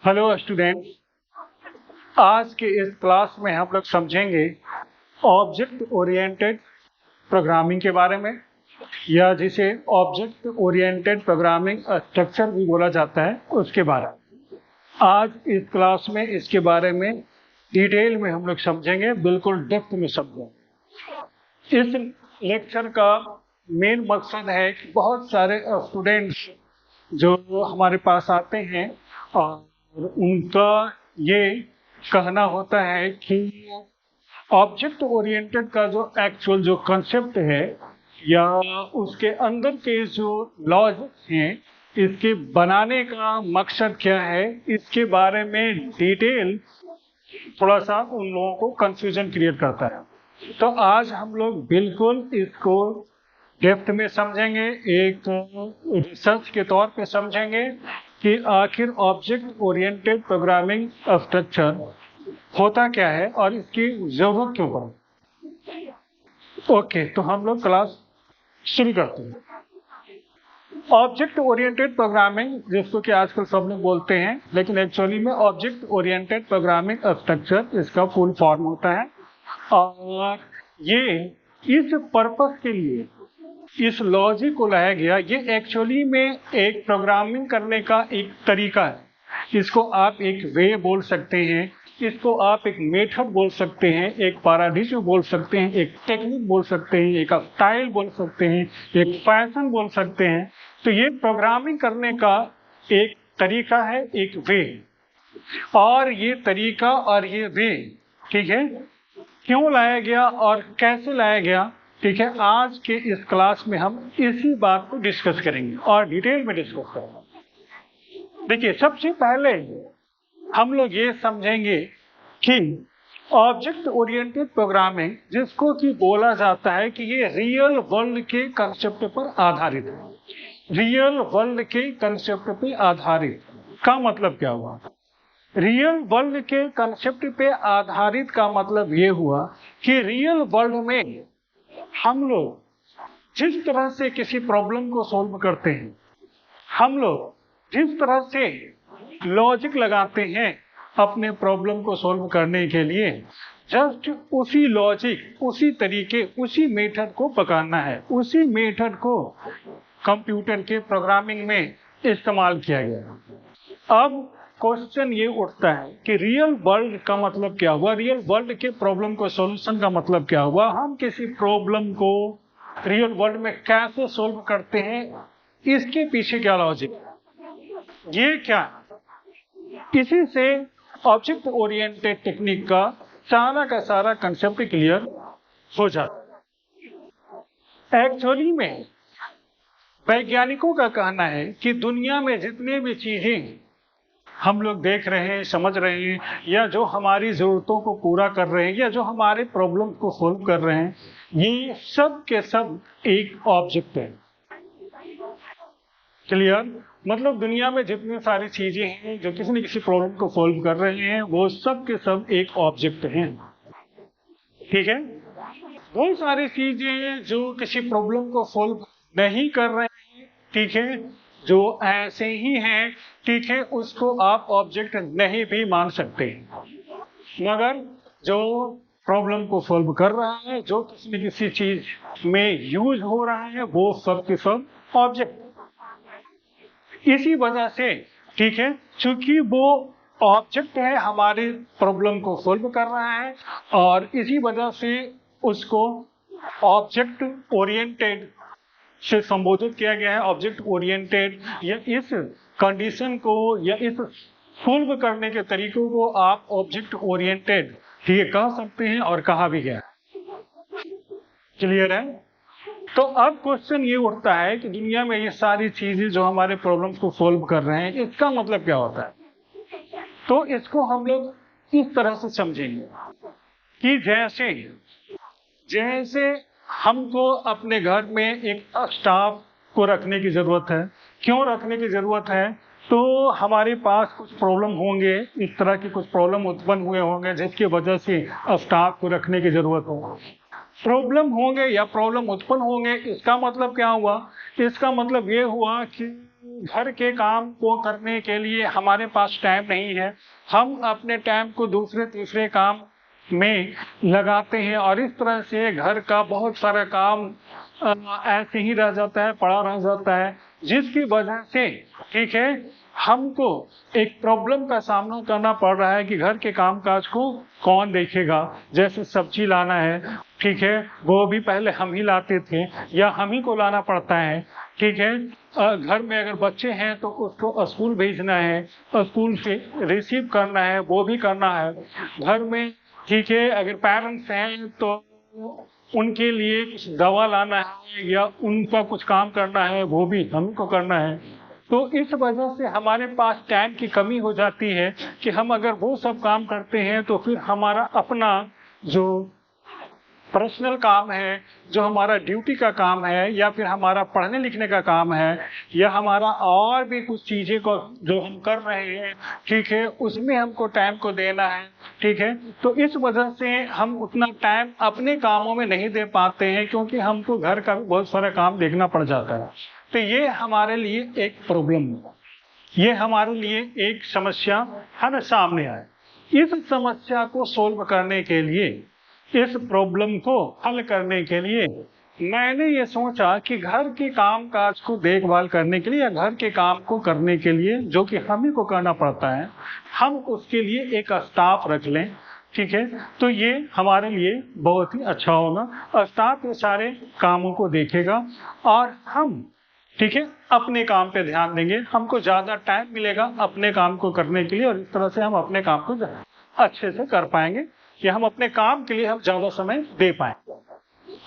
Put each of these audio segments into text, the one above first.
Hello students. आज के इस क्लास में हम लोग समझेंगे ऑब्जेक्ट ओरिएंटेड प्रोग्रामिंग के बारे में, या जिसे ऑब्जेक्ट ओरिएंटेड प्रोग्रामिंग स्ट्रक्चर भी बोला जाता है, उसके बारे में। आज इस क्लास में इसके बारे में डिटेल में हम लोग समझेंगे, बिल्कुल डेप्थ में समझेंगे। इस लेक्चर का मेन मकसद है कि बहुत सारे स्टूडेंट्स जो हमारे पास आते हैं और उनका ये कहना होता है कि ऑब्जेक्ट ओरिएंटेड का जो एक्चुअल जो कंसेप्ट है या उसके अंदर के जो लॉजिक हैं, इसके बनाने का मकसद क्या है, इसके बारे में डिटेल थोड़ा सा उन लोगों को कंफ्यूजन क्रिएट करता है। तो आज हम लोग बिल्कुल इसको डेप्थ में समझेंगे, एक रिसर्च के तौर पे समझेंगे कि आखिर ऑब्जेक्ट ओरिएंटेड प्रोग्रामिंग स्ट्रक्चर होता क्या है और इसकी जरूरत क्यों पड़े। ओके, तो हम लोग क्लास शुरू करते हैं। ऑब्जेक्ट ओरिएंटेड प्रोग्रामिंग, जिसको कि आजकल सब लोग बोलते हैं, लेकिन एक्चुअली में ऑब्जेक्ट ओरिएंटेड प्रोग्रामिंग स्ट्रक्चर इसका फुल फॉर्म होता है। और ये इस पर्पस के लिए इस लॉजिक को लाया गया। ये एक्चुअली में एक प्रोग्रामिंग करने का एक तरीका है। इसको आप एक वे बोल सकते हैं, इसको आप एक मेथड बोल सकते हैं, एक पैराडिग्म बोल सकते हैं, एक टेक्निक बोल सकते हैं, एक स्टाइल बोल सकते हैं, एक फैशन बोल सकते हैं। तो ये प्रोग्रामिंग करने का एक तरीका है, एक वे। और ये तरीका और ये वे, ठीक है, क्यों लाया गया और कैसे लाया गया, ठीक है, आज के इस क्लास में हम इसी बात को डिस्कस करेंगे और डिटेल में डिस्कस करेंगे। देखिए, सबसे पहले हम लोग ये समझेंगे कि ऑब्जेक्ट ओरिएंटेड प्रोग्रामिंग, जिसको कि बोला जाता है कि ये रियल वर्ल्ड के कंसेप्ट पर आधारित है। रियल वर्ल्ड के कंसेप्ट पे आधारित का मतलब क्या हुआ? रियल वर्ल्ड के कंसेप्ट पे आधारित का मतलब ये हुआ कि रियल वर्ल्ड में हम लोग जिस तरह से किसी प्रॉब्लम को सॉल्व करते हैं, हम लोग जिस तरह से लॉजिक लगाते हैं अपने प्रॉब्लम को सॉल्व करने के लिए, जस्ट उसी लॉजिक, उसी तरीके, उसी मेथड को पकड़ना है। उसी मेथड को कंप्यूटर के प्रोग्रामिंग में इस्तेमाल किया गया। अब क्वेश्चन ये उठता है कि रियल वर्ल्ड का मतलब क्या हुआ, रियल वर्ल्ड के प्रॉब्लम को सॉल्यूशन का मतलब क्या हुआ। हम किसी प्रॉब्लम को रियल वर्ल्ड में कैसे सॉल्व करते हैं, इसके पीछे क्या लॉजिक है, ये क्या है। इसी से ऑब्जेक्ट ओरिएंटेड टेक्निक का सारा कंसेप्ट क्लियर हो जाता है। एक्चुअली में वैज्ञानिकों का कहना है कि दुनिया में जितने भी चीजें हम लोग देख रहे हैं, समझ रहे हैं, या जो हमारी जरूरतों को पूरा कर रहे हैं, या जो हमारे प्रॉब्लम को सॉल्व कर रहे हैं, ये सब के सब एक ऑब्जेक्ट है। क्लियर? मतलब दुनिया में जितनी सारी चीजें हैं जो किसी न किसी प्रॉब्लम को सॉल्व कर रहे हैं, वो सब के सब एक ऑब्जेक्ट हैं। ठीक है? वो सारी चीजें जो किसी प्रॉब्लम को सॉल्व नहीं कर रहे हैं, ठीक है, जो ऐसे ही हैं, ठीक है, उसको आप ऑब्जेक्ट नहीं भी मान सकते। मगर जो प्रॉब्लम को सॉल्व कर रहा है, जो किसी न किसी चीज में यूज हो रहा है, वो सब के सब ऑब्जेक्ट। इसी वजह से, ठीक है, चूंकि वो ऑब्जेक्ट है, हमारे प्रॉब्लम को सॉल्व कर रहा है, और इसी वजह से उसको ऑब्जेक्ट ओरिएंटेड से संबोधित किया गया है। ऑब्जेक्ट ओरिएंटेड, या इस कंडीशन को या इस सॉल्व करने के तरीकों को आप ऑब्जेक्ट ओरिएंटेड ये कह सकते हैं और कहा भी गया है। क्लियर है? तो अब क्वेश्चन ये उठता है कि दुनिया में ये सारी चीजें जो हमारे प्रॉब्लम्स को सॉल्व कर रहे हैं, इसका मतलब क्या होता है। तो इसको हम लोग इस तरह से समझेंगे कि जैसे जैसे हमको अपने घर में एक स्टाफ को रखने की जरूरत है। क्यों रखने की जरूरत है? तो हमारे पास कुछ प्रॉब्लम होंगे, इस तरह के कुछ प्रॉब्लम उत्पन्न हुए होंगे जिसकी वजह से स्टाफ को रखने की जरूरत हो। प्रॉब्लम होंगे या प्रॉब्लम उत्पन्न होंगे, इसका मतलब क्या हुआ? इसका मतलब ये हुआ कि घर के काम को करने के लिए हमारे पास टाइम नहीं है, हम अपने टाइम को दूसरे तीसरे काम में लगाते हैं और इस तरह से घर का बहुत सारा काम ऐसे ही रह जाता है, पड़ा रह जाता है, जिसकी वजह से ठीक है हमको एक प्रॉब्लम का सामना करना पड़ रहा है कि घर के कामकाज को कौन देखेगा। जैसे सब्जी लाना है, ठीक है, वो भी पहले हम ही लाते थे या हम ही को लाना पड़ता है, ठीक है। घर में अगर बच्चे हैं तो उसको स्कूल भेजना है, स्कूल से रिसीव करना है, वो भी करना है। घर में ठीक है अगर पेरेंट्स हैं तो उनके लिए कुछ दवा लाना है या उनका कुछ काम करना है, वो भी हमको करना है। तो इस वजह से हमारे पास टाइम की कमी हो जाती है कि हम अगर वो सब काम करते हैं तो फिर हमारा अपना जो पर्सनल काम है, जो हमारा ड्यूटी का काम है या फिर हमारा पढ़ने लिखने का काम है या हमारा और भी कुछ चीज़ें को जो हम कर रहे हैं, ठीक है, उसमें हमको टाइम को देना है, ठीक है। तो इस वजह से हम उतना टाइम अपने कामों में नहीं दे पाते हैं क्योंकि हमको घर का भी बहुत सारा काम देखना पड़ जाता है। तो ये हमारे लिए एक प्रॉब्लम है, ये हमारे लिए एक समस्या हर सामने आए। इस समस्या को सोल्व करने के लिए, इस प्रॉब्लम को हल करने के लिए मैंने ये सोचा कि घर के काम काज को देखभाल करने के लिए या घर के काम को करने के लिए जो कि हम ही को करना पड़ता है, हम उसके लिए एक स्टाफ रख लें, ठीक है। तो ये हमारे लिए बहुत ही अच्छा होगा। स्टाफ ये सारे कामों को देखेगा और हम ठीक है अपने काम पे ध्यान देंगे, हमको ज़्यादा टाइम मिलेगा अपने काम को करने के लिए और इस तरह से हम अपने काम को अच्छे से कर पाएंगे कि हम अपने काम के लिए हम ज़्यादा समय दे पाएंगे।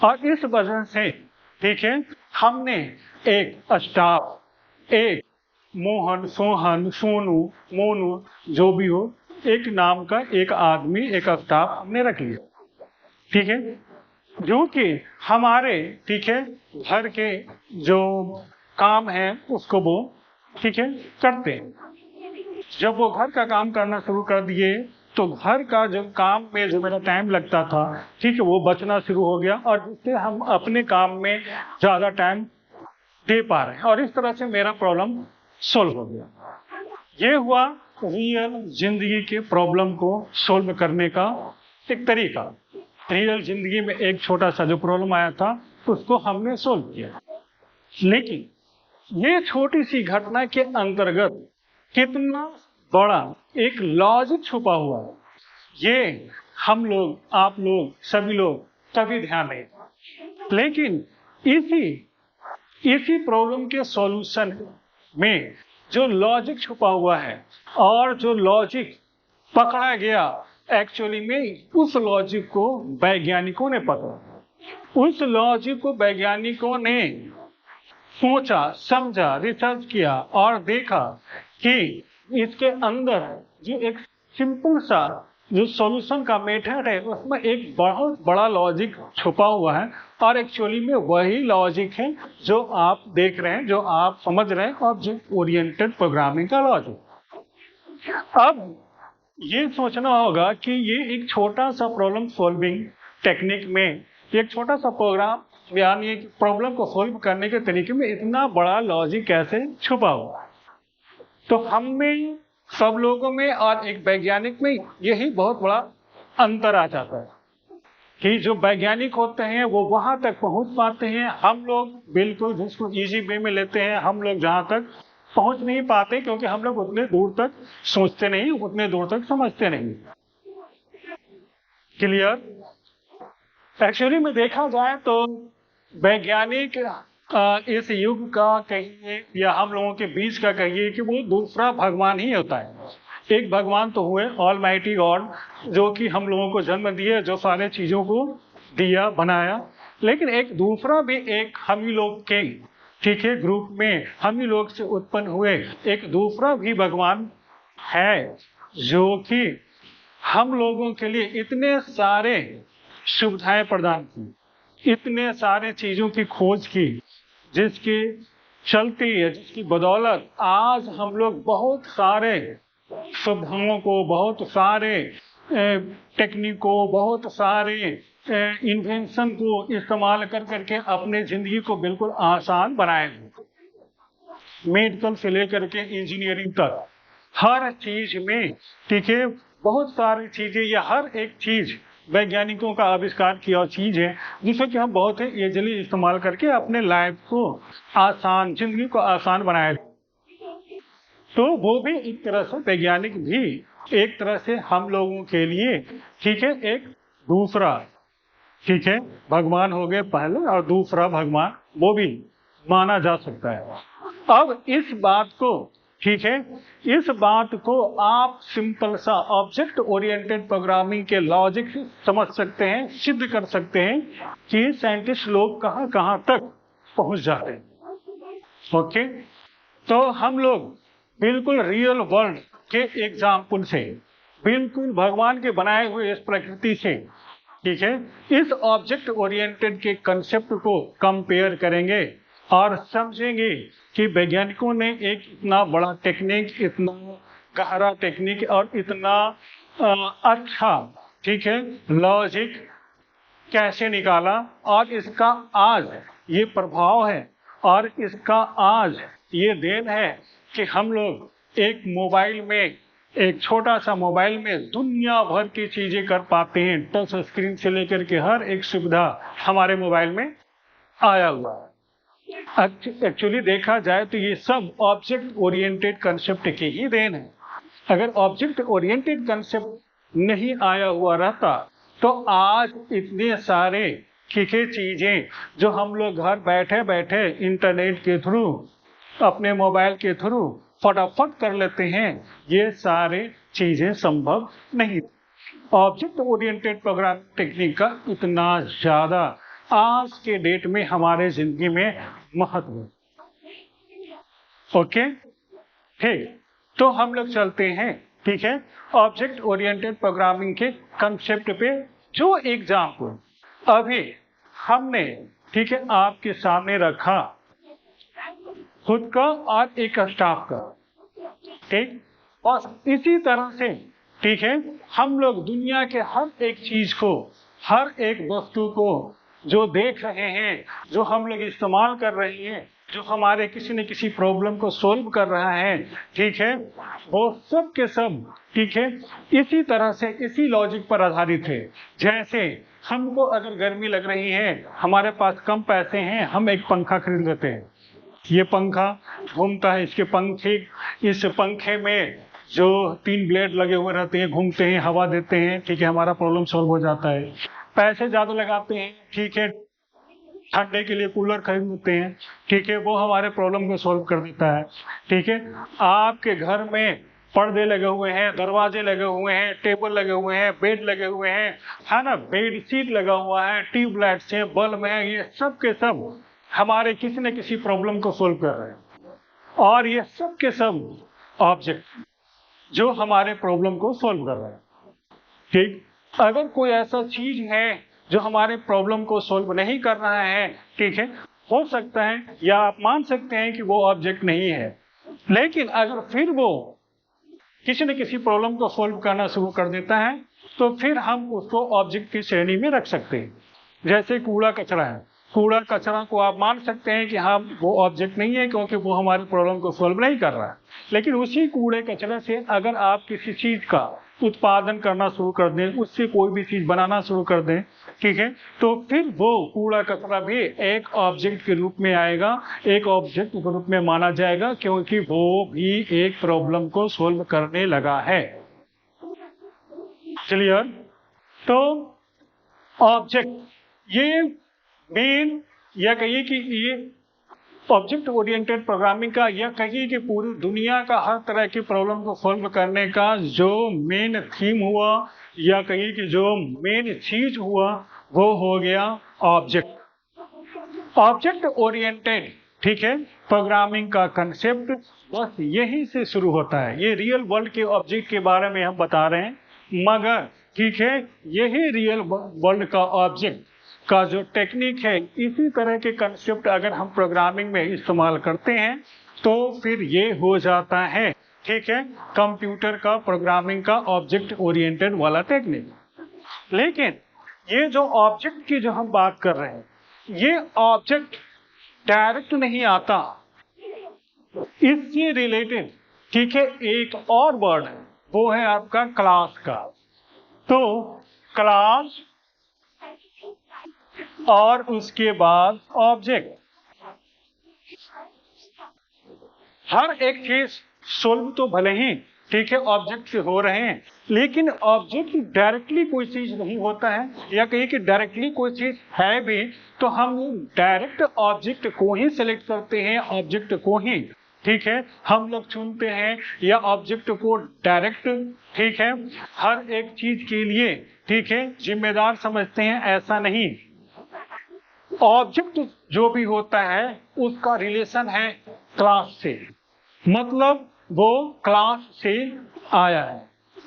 और इस वजह से ठीक है हमने एक स्टाफ, एक मोहन, सोहन, सोनू, मोनू जो भी हो, एक नाम का एक आदमी, एक स्टाफ हमने रख लिया, ठीक है, जो कि हमारे ठीक है घर के जो काम है उसको वो ठीक है करते हैं। जब वो घर का काम करना शुरू कर दिए तो घर का जो काम में जो मेरा टाइम लगता था, ठीक है, वो बचना शुरू हो गया और जिससे हम अपने काम में ज़्यादा टाइम दे पा रहे हैं और इस तरह से मेरा प्रॉब्लम सोल्व हो गया। ये हुआ रियल जिंदगी के प्रॉब्लम को सोल्व करने का एक तरीका। रियल जिंदगी में एक छोटा सा जो प्रॉब्लम आया था उसको हमने सोल्व किया। लेकिन ये छोटी सी घटना के अंतर्गत कितना बड़ा एक लॉजिक छुपा हुआ है, ये हम लोग, आप लोग, सभी लोग कभी ध्यान नहीं। लेकिन इसी प्रॉब्लम के सॉल्यूशन में जो लॉजिक छुपा हुआ है और जो लॉजिक पकड़ा गया, एक्चुअली में उस लॉजिक को वैज्ञानिकों ने पकड़ा। उस लॉजिक को वैज्ञानिकों ने सोचा, समझा, रिसर्च किया और देखा कि इसके अंदर जो एक सिंपल सा जो सॉल्यूशन का मेथड है उसमें एक बहुत बड़ा लॉजिक छुपा हुआ है और एक्चुअली में वही लॉजिक है जो आप देख रहे हैं, जो आप समझ रहे हैं, ऑब्जेक्ट ओरिएंटेड प्रोग्रामिंग का लॉजिक। अब ये सोचना होगा कि ये एक छोटा सा प्रॉब्लम सॉल्विंग टेक्निक में एक छोटा सा प्रोग्राम यानी प्रॉब्लम को सॉल्व करने के तरीके में इतना बड़ा लॉजिक कैसे छुपा हुआ। तो हम में, सब लोगों में और एक वैज्ञानिक में यही बहुत बड़ा अंतर आ जाता है कि जो वैज्ञानिक होते हैं वो वहां तक पहुंच पाते हैं, हम लोग बिल्कुल जिसको इजी वे में लेते हैं, हम लोग जहां तक पहुंच नहीं पाते क्योंकि हम लोग उतने दूर तक सोचते नहीं, उतने दूर तक समझते नहीं। क्लियर? एक्चुअली में देखा जाए तो वैज्ञानिक इस युग का कहिए या हम लोगों के बीच का कहिए कि वो दूसरा भगवान ही होता है। एक भगवान तो हुए ऑलमाइटी गॉड जो कि हम लोगों को जन्म दिए, जो सारे चीज़ों को दिया, बनाया, लेकिन एक दूसरा भी एक हम ही लोग के ठीक है ग्रुप में हम ही लोग से उत्पन्न हुए एक दूसरा भी भगवान है जो कि हम लोगों के लिए इतने सारे सुविधाएं प्रदान की, इतने सारे चीज़ों की खोज की, जिसकी चलती है, जिसकी बदौलत आज हम लोग बहुत सारे सुविधाओं को, बहुत सारे टेक्निक को, बहुत सारे इन्वेंशन को इस्तेमाल कर करके अपने ज़िंदगी को बिल्कुल आसान बनाए हैं। मेडिकल से लेकर के इंजीनियरिंग तक हर चीज में, ठीक है, बहुत सारी चीजें या हर एक चीज वैज्ञानिकों का आविष्कार किया चीज है जिसे कि हम बहुत ही इजीली इस्तेमाल करके अपने लाइफ को आसान, जिंदगी को आसान बनाए। तो वो भी एक तरह से, वैज्ञानिक भी एक तरह से हम लोगों के लिए, ठीक है, एक दूसरा, ठीक है, भगवान हो गए पहले और दूसरा भगवान वो भी माना जा सकता है। अब इस बात को, ठीक है, इस बात को आप सिंपल सा ऑब्जेक्ट ओरिएंटेड प्रोग्रामिंग के लॉजिक से समझ सकते हैं, सिद्ध कर सकते हैं कि साइंटिस्ट लोग कहाँ कहाँ तक पहुंच जाते हैं। ओके, तो हम लोग बिल्कुल रियल वर्ल्ड के एग्जाम्पल से, बिल्कुल भगवान के बनाए हुए इस प्रकृति से, ठीक है, इस ऑब्जेक्ट ओरिएंटेड के कंसेप्ट को कंपेयर करेंगे और समझेंगे कि वैज्ञानिकों ने एक इतना बड़ा टेक्निक, इतना गहरा टेक्निक और इतना अच्छा, ठीक है, लॉजिक कैसे निकाला और इसका आज ये प्रभाव है और इसका आज ये देन है कि हम लोग एक मोबाइल में, एक छोटा सा मोबाइल में दुनिया भर की चीजें कर पाते हैं। टच स्क्रीन से लेकर के हर एक सुविधा हमारे मोबाइल में आया हुआ है। एक्चुअली देखा जाए तो ये सब ऑब्जेक्ट ओरिएंटेड कंसेप्ट की ही देन है। अगर ऑब्जेक्ट ओरिएंटेड कंसेप्ट नहीं आया हुआ रहता तो आज इतने सारे, ठीक है, चीजें जो हम लोग घर बैठे बैठे इंटरनेट के थ्रू, अपने मोबाइल के थ्रू फटाफट कर लेते हैं, ये सारे चीजें संभव नहीं। ऑब्जेक्ट ओरिएंटेड प्रोग्रामिंग टेक्निक का इतना ज्यादा आज के डेट में हमारे जिंदगी में महत्व है। ओके, ठीक, तो हम लोग चलते हैं, ठीक है, ऑब्जेक्ट ओरिएंटेड प्रोग्रामिंग के कंसेप्ट पे। जो एग्जाम्पल अभी हमने, ठीक है, आपके सामने रखा, खुद का और एक स्टाफ का, ठीक, और इसी तरह से, ठीक है, हम लोग दुनिया के हर एक चीज को, हर एक वस्तु को जो देख रहे हैं, जो हम लोग इस्तेमाल कर रहे हैं, जो हमारे किसी न किसी प्रॉब्लम को सोल्व कर रहा है, ठीक है, वो सब के सब, ठीक है, इसी तरह से, इसी लॉजिक पर आधारित है। जैसे हमको अगर गर्मी लग रही है, हमारे पास कम पैसे हैं, हम एक पंखा खरीद लेते हैं। ये पंखा घूमता है, इसके पंखे, इस पंखे में जो 3 ब्लेड लगे हुए रहते हैं, घूमते हैं, हवा देते हैं, ठीक है, हमारा प्रॉब्लम सॉल्व हो जाता है। पैसे ज्यादा लगाते हैं, ठीक है, ठंडे के लिए कूलर खरीद लेते हैं, ठीक है, वो हमारे प्रॉब्लम को सॉल्व कर देता है। ठीक है, आपके घर में पर्दे लगे हुए हैं, दरवाजे लगे हुए हैं, टेबल लगे हुए हैं, बेड लगे हुए हैं, है ना, बेड शीट लगा हुआ है, ट्यूबलाइट्स हैं, बल्ब है, ये सब के सब हमारे किसी न किसी प्रॉब्लम को सोल्व कर रहे हैं। और ये सब के सब ऑब्जेक्ट जो हमारे प्रॉब्लम को सोल्व कर रहे हैं। ठीक, अगर कोई ऐसा चीज है जो हमारे प्रॉब्लम को सोल्व नहीं कर रहा है, ठीक है, हो सकता है या आप मान सकते हैं कि वो ऑब्जेक्ट नहीं है, लेकिन अगर फिर वो किसी न किसी प्रॉब्लम को सोल्व करना शुरू कर देता है तो फिर हम उसको ऑब्जेक्ट की श्रेणी में रख सकते हैं। जैसे कूड़ा कचरा है, कूड़ा कचरा को आप मान सकते हैं कि हाँ वो ऑब्जेक्ट नहीं है क्योंकि वो हमारे प्रॉब्लम को सोल्व नहीं कर रहा है, लेकिन उसी कूड़े कचरे से अगर आप किसी चीज का उत्पादन करना शुरू कर दें, उससे कोई भी चीज बनाना शुरू कर दें, ठीक है, तो फिर वो कूड़ा कचरा भी एक ऑब्जेक्ट के रूप में आएगा, एक ऑब्जेक्ट के रूप में माना जाएगा, क्योंकि वो भी एक प्रॉब्लम को सोल्व करने लगा है। क्लियर? तो ऑब्जेक्ट ये मेन, या कहिए कि ये ऑब्जेक्ट ओरिएंटेड प्रोग्रामिंग का, या कहिए कि पूरी दुनिया का हर तरह की प्रॉब्लम को सॉल्व करने का जो मेन थीम हुआ, या कहिए कि जो मेन चीज हुआ, वो हो गया ऑब्जेक्ट। ऑब्जेक्ट ओरिएंटेड, ठीक है, प्रोग्रामिंग का कंसेप्ट बस यहीं से शुरू होता है। ये रियल वर्ल्ड के ऑब्जेक्ट के बारे में हम बता रहे हैं, मगर ठीक है, यही रियल वर्ल्ड का ऑब्जेक्ट का जो टेक्निक है, इसी तरह के कंसेप्ट अगर हम प्रोग्रामिंग में इस्तेमाल करते हैं तो फिर ये हो जाता है, ठीक है, कंप्यूटर का प्रोग्रामिंग का ऑब्जेक्ट ओरिएंटेड वाला टेक्निक। लेकिन ये जो ऑब्जेक्ट की जो हम बात कर रहे हैं, ये ऑब्जेक्ट डायरेक्ट नहीं आता, इससे रिलेटेड, ठीक है, एक और वर्ड है, वो है आपका क्लास का। तो क्लास और उसके बाद ऑब्जेक्ट, हर एक चीज सोल्व तो भले ही, ठीक है, ऑब्जेक्ट से हो रहे हैं, लेकिन ऑब्जेक्ट डायरेक्टली कोई चीज नहीं होता है, या कहीं कि डायरेक्टली कोई चीज है भी तो हम डायरेक्ट ऑब्जेक्ट को ही सिलेक्ट करते हैं, ऑब्जेक्ट को ही, ठीक है, हम लोग चुनते हैं, या ऑब्जेक्ट को डायरेक्ट, ठीक है, हर एक चीज के लिए, ठीक है, जिम्मेदार समझते हैं, ऐसा नहीं। ऑब्जेक्ट जो भी होता है उसका रिलेशन है क्लास से, मतलब वो क्लास से आया है।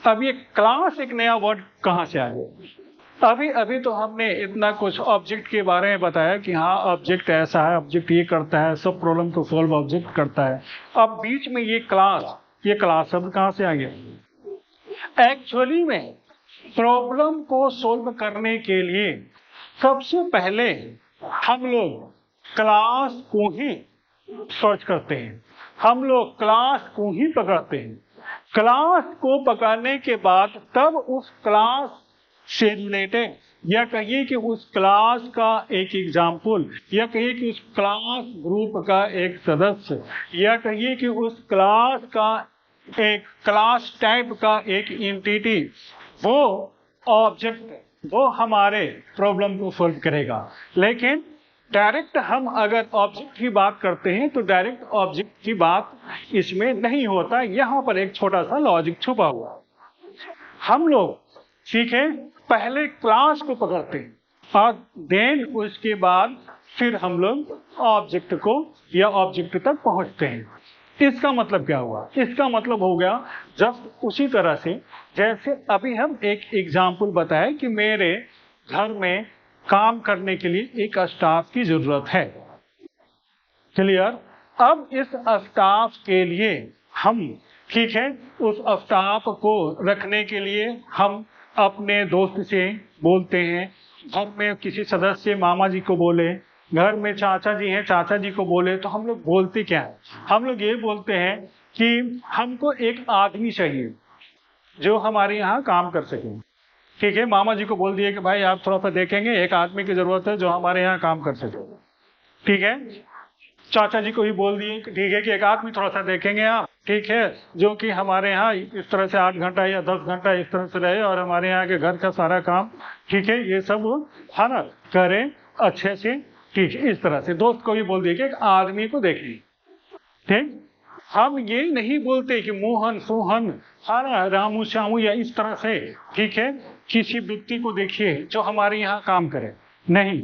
अब ये क्लास एक नया वर्ड कहाँ से आ गया? अभी अभी तो हमने इतना कुछ ऑब्जेक्ट के बारे में बताया कि हाँ ऑब्जेक्ट ऐसा है, ऑब्जेक्ट ये करता है, सब प्रॉब्लम को सॉल्व ऑब्जेक्ट करता है। अब बीच में ये क्लास शब्द कहाँ से आ गया? एक्चुअली में प्रॉब्लम को सॉल्व करने के लिए सबसे पहले हम लोग क्लास को ही सर्च करते हैं, हम लोग क्लास को ही पकड़ते हैं। क्लास को पकड़ने के बाद तब उस क्लास से रिलेटेड, या कहिए कि उस क्लास का एक एग्जाम्पल, या कहिए कि उस क्लास ग्रुप का एक सदस्य, या कहिए कि उस क्लास का एक क्लास टाइप का एक एंटिटी, वो ऑब्जेक्ट, वो हमारे प्रॉब्लम को सॉल्व करेगा। लेकिन डायरेक्ट हम अगर ऑब्जेक्ट की बात करते हैं तो डायरेक्ट ऑब्जेक्ट की बात इसमें नहीं होता। यहाँ पर एक छोटा सा लॉजिक छुपा हुआ है। हम लोग, ठीक है, पहले क्लास को पकड़ते हैं और देन उसके बाद फिर हम लोग ऑब्जेक्ट को या ऑब्जेक्ट तक पहुंचते हैं। इसका मतलब क्या हुआ? इसका मतलब हो गया जस्ट उसी तरह से जैसे अभी हम एक एग्जाम्पल बताए कि मेरे घर में काम करने के लिए एक स्टाफ की जरूरत है। क्लियर? अब इस स्टाफ के लिए हम, ठीक है, उस स्टाफ को रखने के लिए हम अपने दोस्त से बोलते हैं, घर में किसी सदस्य मामा जी को बोले, घर में चाचा जी हैं चाचा जी को बोले, तो हम लोग बोलते क्या है? हम लोग ये बोलते हैं कि हमको एक आदमी चाहिए जो हमारे यहाँ काम कर सके। ठीक है, मामा जी को बोल दिए कि भाई आप थोड़ा सा देखेंगे, एक आदमी की जरूरत है जो हमारे यहाँ काम कर सके। ठीक है, चाचा जी को ही बोल दिए कि ठीक है कि एक आदमी थोड़ा सा देखेंगे आप, ठीक है, जो कि हमारे यहाँ इस तरह से 8 घंटा या 10 घंटा इस तरह से रहे और हमारे यहाँ के घर का सारा काम, ठीक है, ये सब है ना, करें अच्छे से। ठीक है, इस तरह से दोस्त को भी बोल दिए कि एक आदमी को देखिए। ठीक, हम ये नहीं बोलते कि मोहन सोहन, है ना, रामू श्यामू या इस तरह से, ठीक है, किसी व्यक्ति को देखिए जो हमारे यहाँ काम करे। नहीं,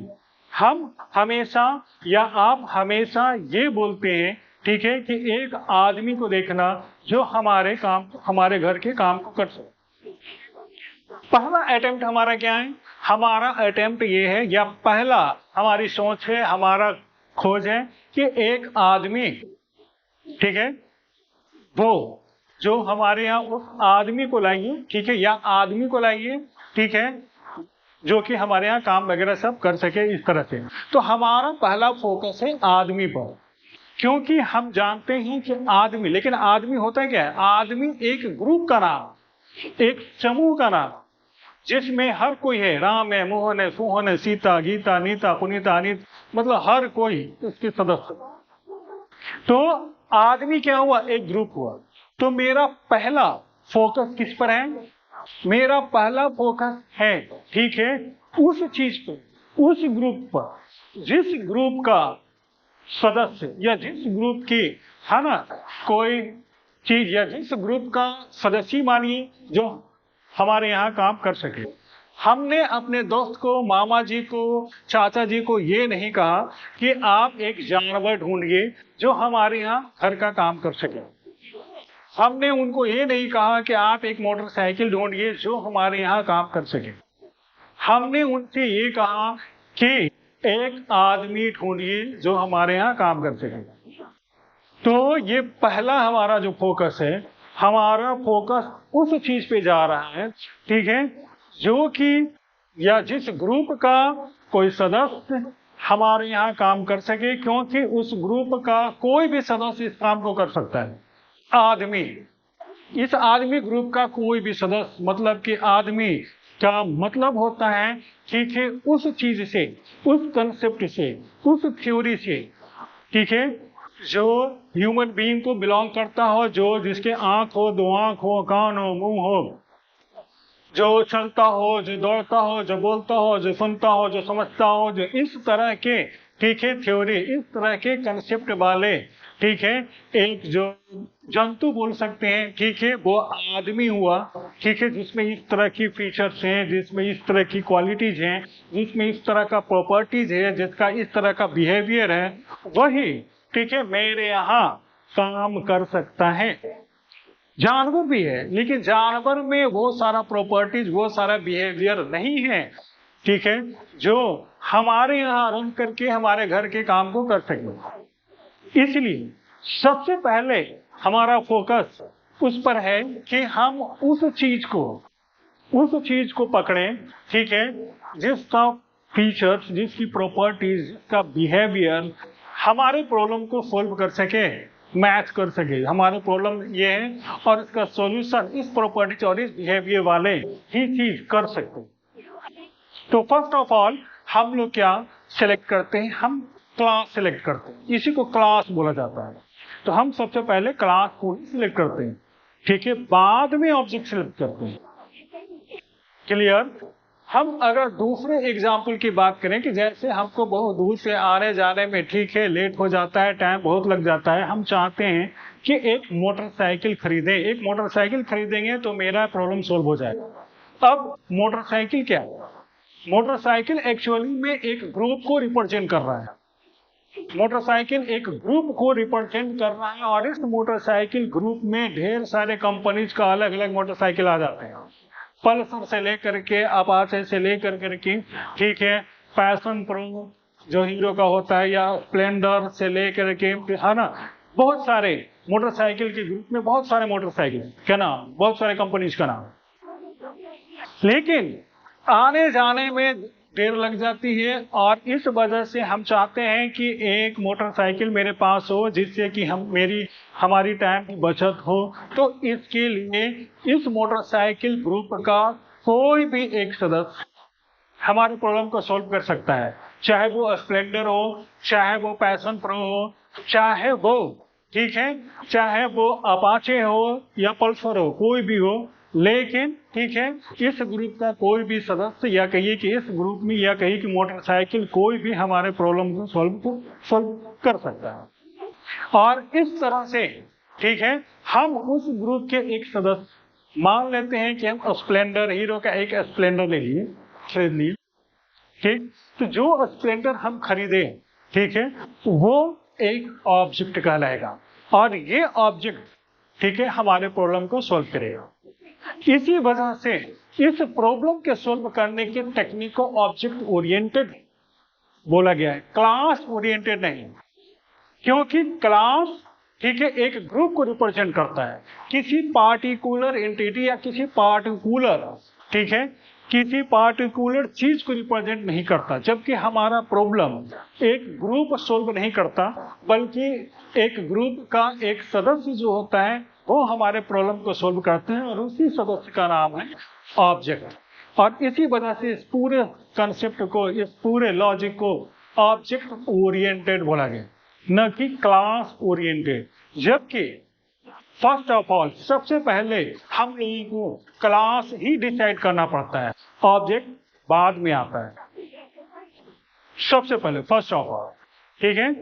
हम हमेशा या आप हमेशा ये बोलते हैं, ठीक है, कि एक आदमी को देखना जो हमारे काम, हमारे घर के काम को कर सके। पहला अटेम्प्ट हमारा क्या है? हमारा अटेम्प्ट ये है, या पहला हमारी सोच है, हमारा खोज है कि एक आदमी, ठीक है, वो जो हमारे यहाँ उस आदमी को लाइए, ठीक है, या आदमी को लाइए, ठीक है, जो कि हमारे यहाँ काम वगैरह सब कर सके इस तरह से। तो हमारा पहला फोकस है आदमी पर, क्योंकि हम जानते हैं कि आदमी, लेकिन आदमी होता क्या है? आदमी एक ग्रुप का नाम, एक समूह का नाम, जिसमें हर कोई है, राम है, मोहन है, सोहन है, सीता, गीता, नीता, पुनीता, अनित, मतलब हर कोई उसके सदस्य। तो आदमी क्या हुआ? एक ग्रुप हुआ। तो मेरा पहला फोकस किस पर है? मेरा पहला फोकस है, ठीक है, उस चीज पर, उस ग्रुप पर, जिस ग्रुप का सदस्य या जिस ग्रुप की, है ना, कोई चीज या जिस ग्रुप का सदस्य मानिए जो हमारे यहाँ काम कर सके। हमने अपने दोस्त को, मामा जी को, चाचा जी को ये नहीं कहा कि आप एक जानवर ढूंढिए जो हमारे यहाँ घर का काम कर सके। हमने उनको ये नहीं कहा कि आप एक मोटरसाइकिल ढूंढिए जो हमारे यहाँ काम कर सके। हमने उनसे ये कहा कि एक आदमी ढूंढिए जो हमारे यहाँ काम कर सके। तो ये पहला हमारा जो फोकस है, हमारा फोकस उस चीज पे जा रहा है, ठीक है, जो कि या जिस ग्रुप का कोई सदस्य हमारे यहाँ काम कर सके, क्योंकि उस ग्रुप का कोई भी सदस्य इस काम को कर सकता है। आदमी, इस आदमी ग्रुप का कोई भी सदस्य, मतलब कि आदमी का मतलब होता है, ठीक है, उस चीज से, उस कंसेप्ट से, उस थ्योरी से, ठीक है, जो ह्यूमन बीइंग को बिलोंग करता हो, जो जिसके आंख हो, दो आंख हो, कान हो, मुंह हो, जो चलता हो, जो दौड़ता हो, जो बोलता हो, जो सुनता हो, जो समझता हो, जो इस तरह के, ठीक है, थ्योरी, इस तरह के कंसेप्ट वाले, ठीक है, एक जो जंतु बोल सकते हैं, ठीक है, वो आदमी हुआ, ठीक है, जिसमें इस तरह की फीचर्स हैं, जिसमें इस तरह की क्वालिटीज हैं, जिसमें इस तरह का प्रॉपर्टीज है, जिसका इस तरह का बिहेवियर है, वही, ठीक है, मेरे यहाँ काम कर सकता है। जानवर भी है, लेकिन जानवर में वो सारा प्रॉपर्टीज, वो सारा बिहेवियर नहीं है, ठीक है, जो हमारे यहाँ रन करके हमारे घर के काम को कर सके। इसलिए सबसे पहले हमारा फोकस उस पर है कि हम उस चीज को पकड़ें, ठीक है, जिसका फीचर्स, जिसकी प्रॉपर्टीज, जिसका बिहेवियर हमारे प्रॉब्लम को सोल्व कर सके, मैच कर सके। हमारे प्रॉब्लम ये है और इसका सॉल्यूशन इस प्रॉपर्टीज और इस बिहेवियर वाले ही चीज कर सकते हैं। तो फर्स्ट ऑफ ऑल हम लोग क्या सिलेक्ट करते हैं, हम क्लास सिलेक्ट करते हैं, इसी को क्लास बोला जाता है। तो हम सबसे पहले क्लास को सिलेक्ट करते हैं, ठीक है, बाद में ऑब्जेक्ट सिलेक्ट करते हैं। क्लियर? हम अगर दूसरे एग्जाम्पल की बात करें कि जैसे हमको बहुत दूर से आने जाने में, ठीक है, लेट हो जाता है, टाइम बहुत लग जाता है, हम चाहते हैं कि एक मोटरसाइकिल खरीदें। एक मोटरसाइकिल खरीदेंगे तो मेरा प्रॉब्लम सोल्व हो जाएगा। अब मोटरसाइकिल क्या है? मोटरसाइकिल एक्चुअली में एक ग्रुप को रिप्रेजेंट कर रहा है। मोटरसाइकिल एक ग्रुप को रिप्रेजेंट कर रहा है और इस मोटरसाइकिल ग्रुप में ढेर सारे कंपनीज का अलग अलग मोटरसाइकिल आ जाते हैं। पल्सर से लेकर के, अपाचे से लेकर करके, ठीक है, पैशन प्रो जो हीरो का होता है, या स्प्लेंडर से लेकर के, है ना, बहुत सारे मोटरसाइकिल के ग्रुप में बहुत सारे मोटरसाइकिल क्या नाम, बहुत सारे कंपनीज का नाम। लेकिन आने जाने में देर लग जाती है और इस वजह से हम चाहते हैं कि एक मोटरसाइकिल मेरे पास हो जिससे कि हमारी टाइम की बचत हो। तो इसके लिए इस मोटरसाइकिल ग्रुप का कोई भी एक सदस्य हमारे प्रॉब्लम को सॉल्व कर सकता है, चाहे वो स्प्लेंडर हो, चाहे वो पैशन प्रो हो, चाहे वो, ठीक है, चाहे वो अपाचे हो या पल्सर हो, कोई भी हो। लेकिन ठीक है, इस ग्रुप का कोई भी सदस्य, या कहिए कि इस ग्रुप में, या कहिए कि मोटरसाइकिल, कोई भी हमारे प्रॉब्लम को सॉल्व कर सकता है। और इस तरह से, ठीक है, हम उस ग्रुप के एक सदस्य, मान लेते हैं कि हम स्प्लेंडर, हीरो का एक स्प्लेंडर ले लिए, खरीद लिए, ठीक, तो जो स्प्लेंडर हम खरीदे, ठीक है, वो एक ऑब्जेक्ट कहलाएगा और ये ऑब्जेक्ट, ठीक है, हमारे प्रॉब्लम को सॉल्व करेगा। इसी वजह से इस प्रॉब्लम के सॉल्व करने के टेक्निक को ऑब्जेक्ट ओरिएंटेड बोला गया है, क्लास ओरिएंटेड नहीं। क्योंकि क्लास, ठीक है, एक ग्रुप को रिप्रेजेंट करता है, किसी पार्टिकुलर एंटिटी या किसी पार्टिकुलर, ठीक है, किसी पार्टिकुलर चीज को रिप्रेजेंट नहीं करता। जबकि हमारा प्रॉब्लम एक ग्रुप सॉल्व नहीं करता, बल्कि एक ग्रुप का एक सदस्य जो होता है वो हमारे प्रॉब्लम को सॉल्व करते हैं और उसी सदस्य का नाम है ऑब्जेक्ट। और इसी वजह से इस पूरे कंसेप्ट को, इस पूरे लॉजिक को ऑब्जेक्ट ओरिएंटेड बोला गया, न कि क्लास ओरिएंटेड। जबकि फर्स्ट ऑफ ऑल, सबसे पहले हम लोगों को क्लास ही डिसाइड करना पड़ता है, ऑब्जेक्ट बाद में आता है। सबसे पहले फर्स्ट ऑफ ऑल, ठीक है,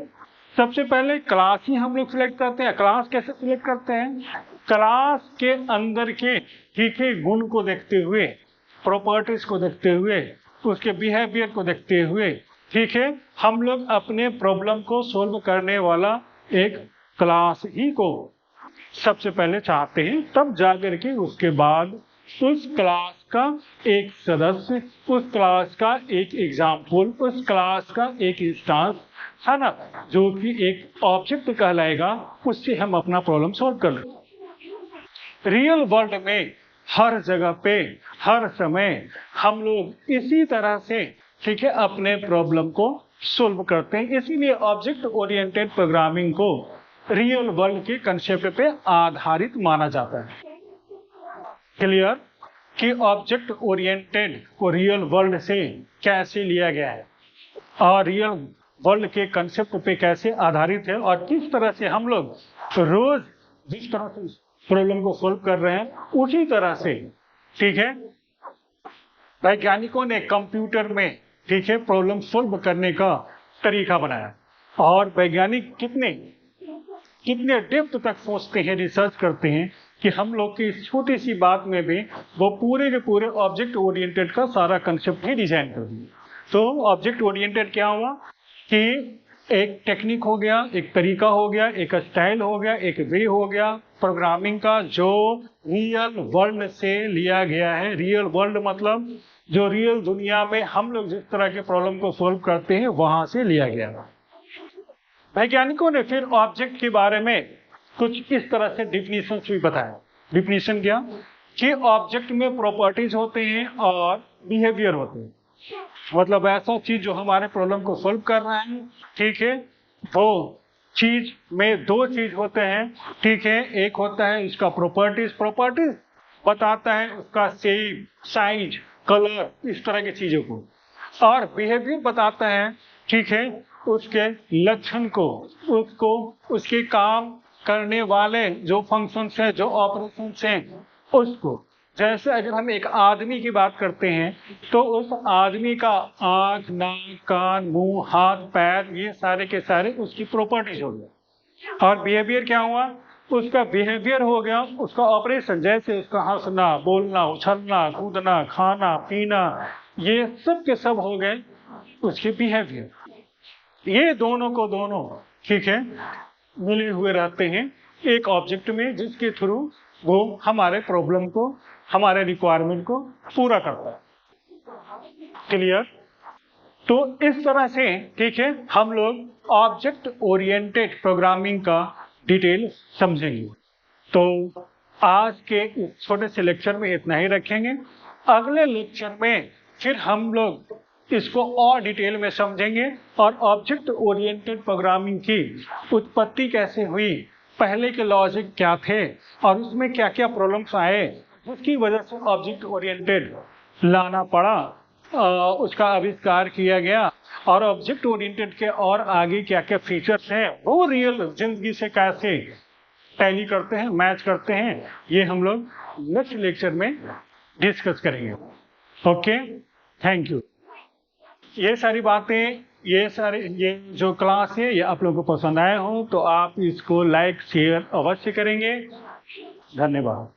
सबसे पहले क्लास ही हम लोग सिलेक्ट करते हैं। क्लास कैसे सिलेक्ट करते हैं? क्लास के अंदर के, ठीक है, गुण को देखते हुए, प्रॉपर्टीज को देखते हुए, उसके बिहेवियर को देखते हुए, ठीक है, हम लोग अपने प्रॉब्लम को सॉल्व करने वाला एक क्लास ही को सबसे पहले चाहते हैं। तब जाकर के उसके बाद उस क्लास का एक सदस्य, उस क्लास का एक एग्जाम्पल, उस क्लास का एक इंस्टांस, है ना, जो कि एक ऑब्जेक्ट कहलाएगा, उससे हम अपना प्रॉब्लम सॉल्व कर लेंगे। रियल वर्ल्ड में हर जगह पे, हर समय हम लोग इसी तरह से, ठीक है, अपने प्रॉब्लम को सोल्व करते हैं। इसीलिए ऑब्जेक्ट ओरिएंटेड प्रोग्रामिंग को रियल वर्ल्ड के कंसेप्ट पे आधारित माना जाता है। क्लियर कि ऑब्जेक्ट ओरिएंटेड को रियल वर्ल्ड से कैसे लिया गया है और रियल वर्ल्ड के कंसेप्ट पे कैसे आधारित है और किस तरह से हम लोग रोज जिस तरह से प्रॉब्लम को सॉल्व कर रहे हैं उसी तरह से, ठीक है, वैज्ञानिकों ने कंप्यूटर में, ठीक है, प्रॉब्लम सॉल्व करने का तरीका बनाया। और वैज्ञानिक कितने डेप्थ तक सोचते हैं, रिसर्च करते हैं कि हम लोग की इस छोटी सी बात में भी वो पूरे के पूरे ऑब्जेक्ट ओरिएंटेड का सारा कंसेप्ट ही डिजाइन कर दिए। तो ऑब्जेक्ट ओरिएंटेड क्या हुआ कि एक टेक्निक हो गया, एक तरीका हो गया, एक स्टाइल हो गया, एक वे हो गया प्रोग्रामिंग का जो रियल वर्ल्ड से लिया गया है। रियल वर्ल्ड मतलब जो रियल दुनिया में हम लोग जिस तरह के प्रॉब्लम को सॉल्व करते हैं वहां से लिया गया। वैज्ञानिकों ने फिर ऑब्जेक्ट के बारे में कुछ इस तरह से डिफिनीशन भी बताया। डिफिनीशन क्या कि ऑब्जेक्ट में प्रॉपर्टीज होते हैं और बिहेवियर होते हैं। मतलब ऐसा चीज जो हमारे प्रॉब्लम को सॉल्व कर रहा है, ठीक है, वो चीज में दो चीज होते हैं, ठीक है। एक होता है इसका प्रॉपर्टीज बताता है उसका शेप, साइज, कलर, इस तरह की चीजों को, और बिहेवियर बताता है, ठीक है, उसके लक्षण को, उसके काम करने वाले जो फंक्शंस हैं, जो ऑपरेशंस हैं उसको। जैसे अगर हम एक आदमी की बात करते हैं तो उस आदमी का आंख, नाक, कान, मुंह, हाथ, पैर, ये सारे के सारे उसकी प्रॉपर्टीज हो गया। और बिहेवियर क्या हुआ, उसका बिहेवियर हो गया उसका ऑपरेशन, जैसे उसका हंसना, बोलना, उछलना, कूदना, खाना, पीना, ये सब के सब हो गए उसके बिहेवियर। ये दोनों को दोनों, ठीक है, मिले हुए रहते हैं एक ऑब्जेक्ट में, जिसके थ्रू वो हमारे प्रॉब्लम को, हमारे रिक्वायरमेंट को पूरा करता है। क्लियर? तो इस तरह से, ठीक है, हम लोग ऑब्जेक्ट ओरिएंटेड प्रोग्रामिंग का डिटेल समझेंगे। तो आज के इस छोटे से लेक्चर में इतना ही रखेंगे। अगले लेक्चर में फिर हम लोग इसको और डिटेल में समझेंगे और ऑब्जेक्ट ओरिएंटेड प्रोग्रामिंग की उत्पत्ति कैसे हुई, पहले के लॉजिक क्या थे और उसमें क्या क्या प्रॉब्लम्स आए जिसकी वजह से ऑब्जेक्ट ओरिएंटेड लाना पड़ा, उसका आविष्कार किया गया, और ऑब्जेक्ट ओरिएंटेड के और आगे क्या क्या फीचर्स हैं वो रियल जिंदगी से कैसे टैली करते हैं, मैच करते हैं, ये हम लोग नेक्स्ट लेक्चर में डिस्कस करेंगे। Okay, thank you. ये सारी बातें, ये जो क्लास है, ये आप लोगों को पसंद आए हो तो आप इसको लाइक शेयर अवश्य करेंगे। धन्यवाद।